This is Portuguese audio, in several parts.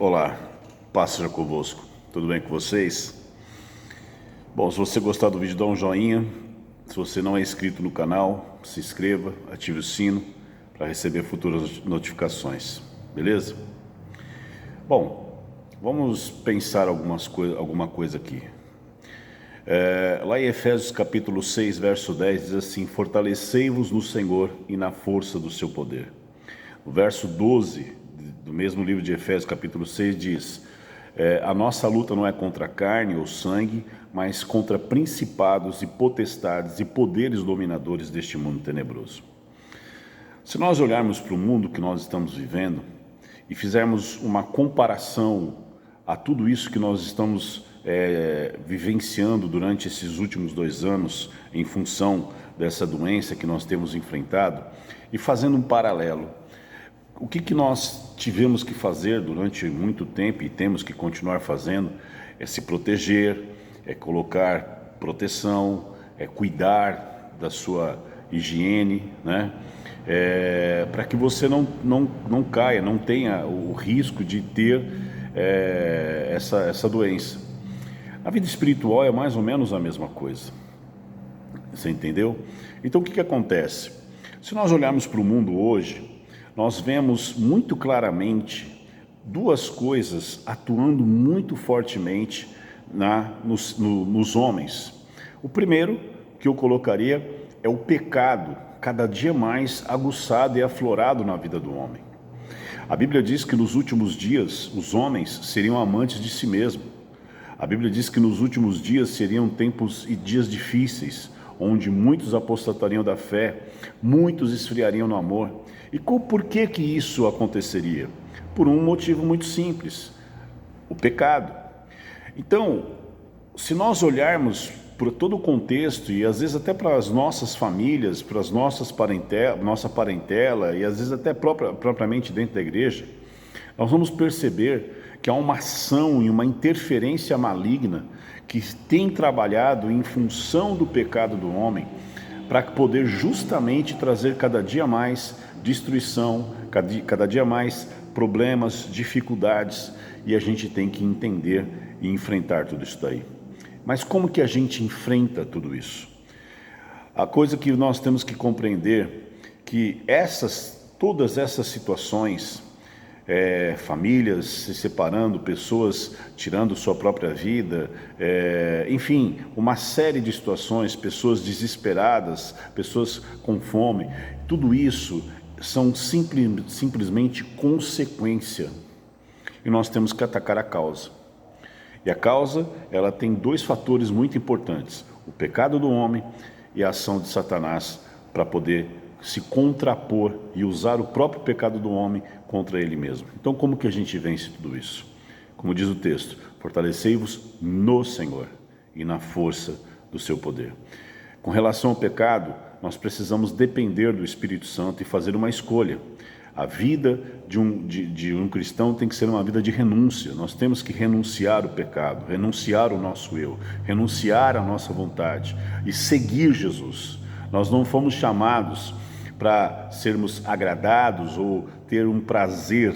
Olá, paz seja convosco. Tudo bem com vocês? Bom, se você gostar do vídeo, dá um joinha. Se você não é inscrito no canal, se inscreva, ative o sino para receber futuras notificações, beleza? Bom, vamos pensar alguma coisa aqui. Lá em Efésios capítulo 6, verso 10, diz assim: fortalecei-vos no Senhor e na força do seu poder. O verso 12 do mesmo livro de Efésios capítulo 6 diz: a nossa luta não é contra carne ou sangue, mas contra principados e potestades e poderes dominadores deste mundo tenebroso. Se nós olharmos para o mundo que nós estamos vivendo e fizermos uma comparação a tudo isso que nós estamos vivenciando durante esses últimos 2 anos em função dessa doença que nós temos enfrentado, e fazendo um paralelo, o que nós tivemos que fazer durante muito tempo e temos que continuar fazendo é se proteger, é colocar proteção, é cuidar da sua higiene, né? Para que você não caia, não tenha o risco de ter essa doença. A vida espiritual é mais ou menos a mesma coisa, você entendeu? Então o que acontece? Se nós olharmos para o mundo hoje, nós vemos muito claramente duas coisas atuando muito fortemente nos homens. O primeiro que eu colocaria é o pecado, cada dia mais aguçado e aflorado na vida do homem. A Bíblia diz que nos últimos dias os homens seriam amantes de si mesmos. A Bíblia diz que nos últimos dias seriam tempos e dias difíceis, onde muitos apostatariam da fé, muitos esfriariam no amor. E por que isso aconteceria? Por um motivo muito simples: o pecado. Então, se nós olharmos para todo o contexto, e às vezes até para as nossas famílias, para as nossa parentela, e às vezes até propriamente dentro da igreja, nós vamos perceber que há uma ação e uma interferência maligna que tem trabalhado em função do pecado do homem, para poder justamente trazer cada dia mais destruição, cada dia mais problemas, dificuldades, e a gente tem que entender e enfrentar tudo isso daí. Mas como que a gente enfrenta tudo isso? A coisa que nós temos que compreender que todas essas situações, famílias se separando, pessoas tirando sua própria vida, enfim, uma série de situações, pessoas desesperadas, pessoas com fome, tudo isso são simplesmente consequência, e nós temos que atacar a causa. E a causa, ela tem 2 fatores muito importantes: o pecado do homem e a ação de Satanás, para poder se contrapor e usar o próprio pecado do homem contra ele mesmo. Então, como que a gente vence tudo isso? Como diz o texto: fortalecei-vos no Senhor e na força do seu poder. Com relação ao pecado, nós precisamos depender do Espírito Santo e fazer uma escolha. A vida de um cristão tem que ser uma vida de renúncia. Nós temos que renunciar o pecado, renunciar o nosso eu, renunciar a nossa vontade e seguir Jesus. Nós não fomos chamados para sermos agradados ou ter um prazer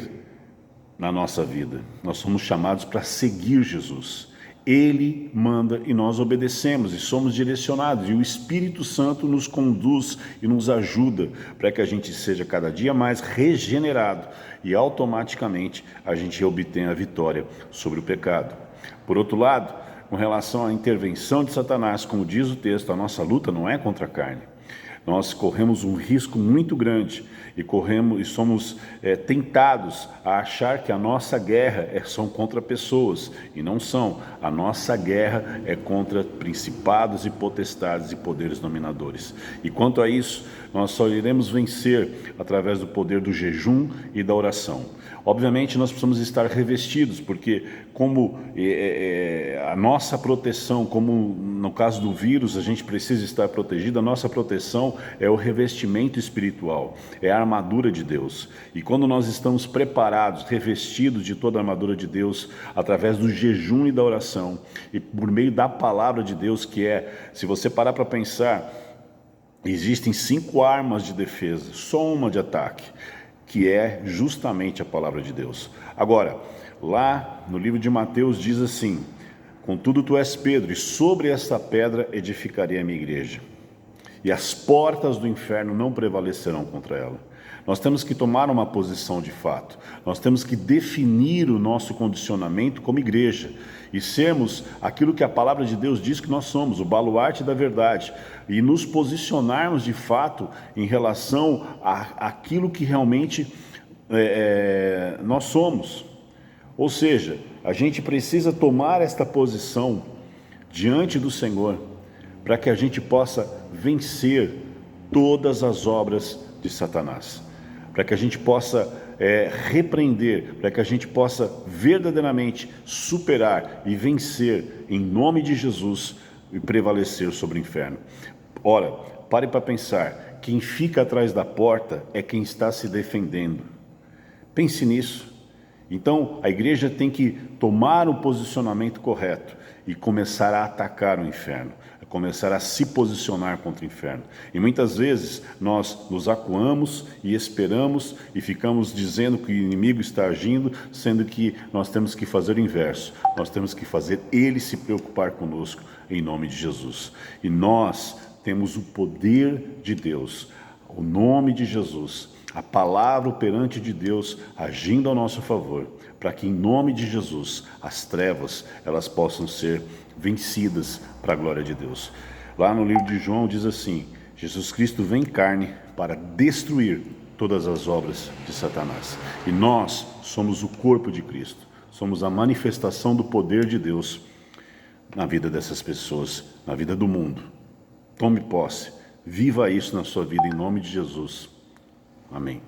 na nossa vida. Nós somos chamados para seguir Jesus. Ele manda e nós obedecemos e somos direcionados, e o Espírito Santo nos conduz e nos ajuda para que a gente seja cada dia mais regenerado e automaticamente a gente obtenha a vitória sobre o pecado. Por outro lado, com relação à intervenção de Satanás, como diz o texto, a nossa luta não é contra a carne. Nós corremos um risco muito grande e somos tentados a achar que a nossa guerra são contra pessoas, e não são. A nossa guerra é contra principados e potestades e poderes dominadores. E quanto a isso, nós só iremos vencer através do poder do jejum e da oração. Obviamente nós precisamos estar revestidos, porque como a nossa proteção, como no caso do vírus a gente precisa estar protegido, a nossa proteção é o revestimento espiritual, é a armadura de Deus. E quando nós estamos preparados, revestidos de toda a armadura de Deus, através do jejum e da oração, e por meio da palavra de Deus, que se você parar para pensar, existem 5 armas de defesa, só uma de ataque. que é justamente a palavra de Deus. Agora, lá no livro de Mateus diz assim: contudo tu és Pedro, e sobre esta pedra edificarei a minha igreja, e as portas do inferno não prevalecerão contra ela. Nós temos que tomar uma posição de fato, nós temos que definir o nosso condicionamento como igreja e sermos aquilo que a palavra de Deus diz que nós somos, o baluarte da verdade, e nos posicionarmos de fato em relação àquilo que realmente nós somos. Ou seja, a gente precisa tomar esta posição diante do Senhor para que a gente possa vencer todas as obras de Satanás, para que a gente possa repreender, para que a gente possa verdadeiramente superar e vencer em nome de Jesus e prevalecer sobre o inferno. Ora, pare para pensar, quem fica atrás da porta é quem está se defendendo. Pense nisso. Então, a igreja tem que tomar um posicionamento correto e começar a atacar o inferno, começar a se posicionar contra o inferno. E muitas vezes nós nos acuamos e esperamos e ficamos dizendo que o inimigo está agindo, sendo que nós temos que fazer o inverso. Nós temos que fazer ele se preocupar conosco em nome de Jesus. E nós temos o poder de Deus, o nome de Jesus, a palavra operante de Deus agindo ao nosso favor, para que em nome de Jesus as trevas elas possam ser vencidas para a glória de Deus. Lá no livro de João diz assim: Jesus Cristo vem em carne para destruir todas as obras de Satanás. E nós somos o corpo de Cristo, somos a manifestação do poder de Deus na vida dessas pessoas, na vida do mundo. Tome posse, viva isso na sua vida em nome de Jesus. Amém.